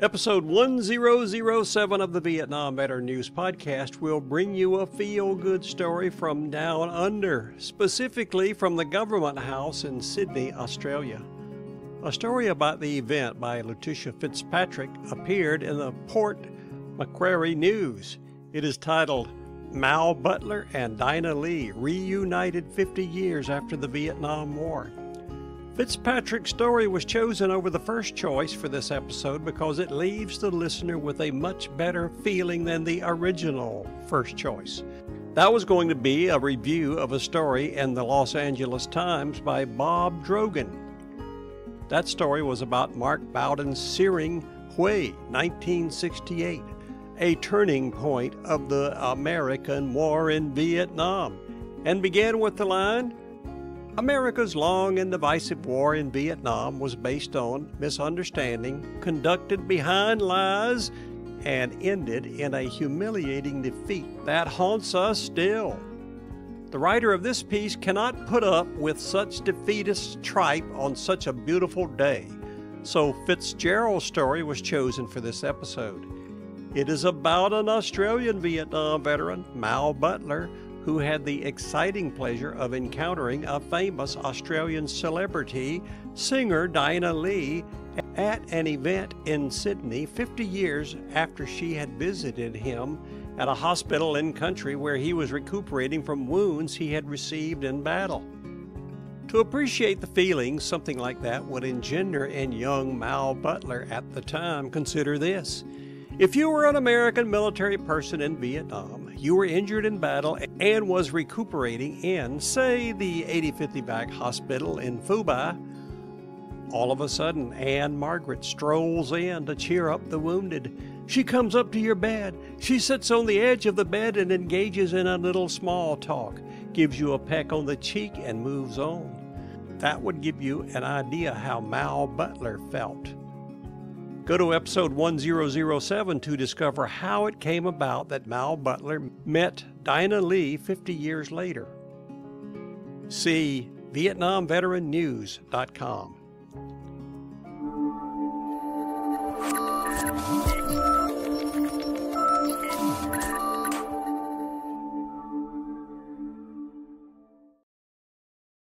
Episode 1007 of the Vietnam Veteran News Podcast will bring you a feel-good story from down under, specifically from the Government House in Sydney, Australia. A story about the event by Letitia Fitzpatrick appeared in the Port Macquarie News. It is titled, Mal Butler and Dinah Lee Reunited 50 Years After the Vietnam War. Fitzpatrick's story was chosen over the first choice for this episode because it leaves the listener with a much better feeling than the original first choice. That was going to be a review of a story in the Los Angeles Times by Bob Drogan. That story was about Mark Bowden's Searing Hue, 1968, a turning point of the American War in Vietnam, and began with the line, America's long and divisive war in Vietnam was based on misunderstanding, conducted behind lies, and ended in a humiliating defeat that haunts us still. The writer of this piece cannot put up with such defeatist tripe on such a beautiful day, so Fitzgerald's story was chosen for this episode. It is about an Australian Vietnam veteran, Mal Butler, who had the exciting pleasure of encountering a famous Australian celebrity, singer Dinah Lee, at an event in Sydney 50 years after she had visited him at a hospital in country where he was recuperating from wounds he had received in battle. To appreciate the feelings something like that would engender in young Mal Butler at the time, consider this. If you were an American military person in Vietnam, you were injured in battle and was recuperating in, say, the 85th Evac Hospital in Phu Bai, all of a sudden Anne Margaret strolls in to cheer up the wounded. She comes up to your bed. She sits on the edge of the bed and engages in a little small talk, gives you a peck on the cheek and moves on. That would give you an idea how Mal Butler felt. Go to episode 1007 to discover how it came about that Mal Butler met Dinah Lee 50 years later. See VietnamVeteranNews.com.